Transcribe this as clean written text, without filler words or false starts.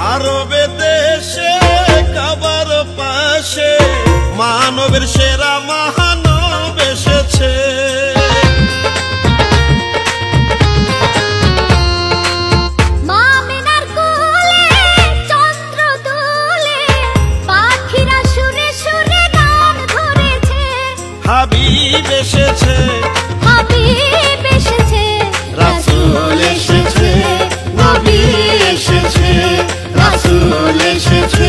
আরবে দেশে কাবার পাশে মানবের সেরা মহানব এসেছে। হাবিব এসেছে, হাবিব এসেছে, রাসূল এসেছে, নবী এসেছে, রাসূল এসেছে।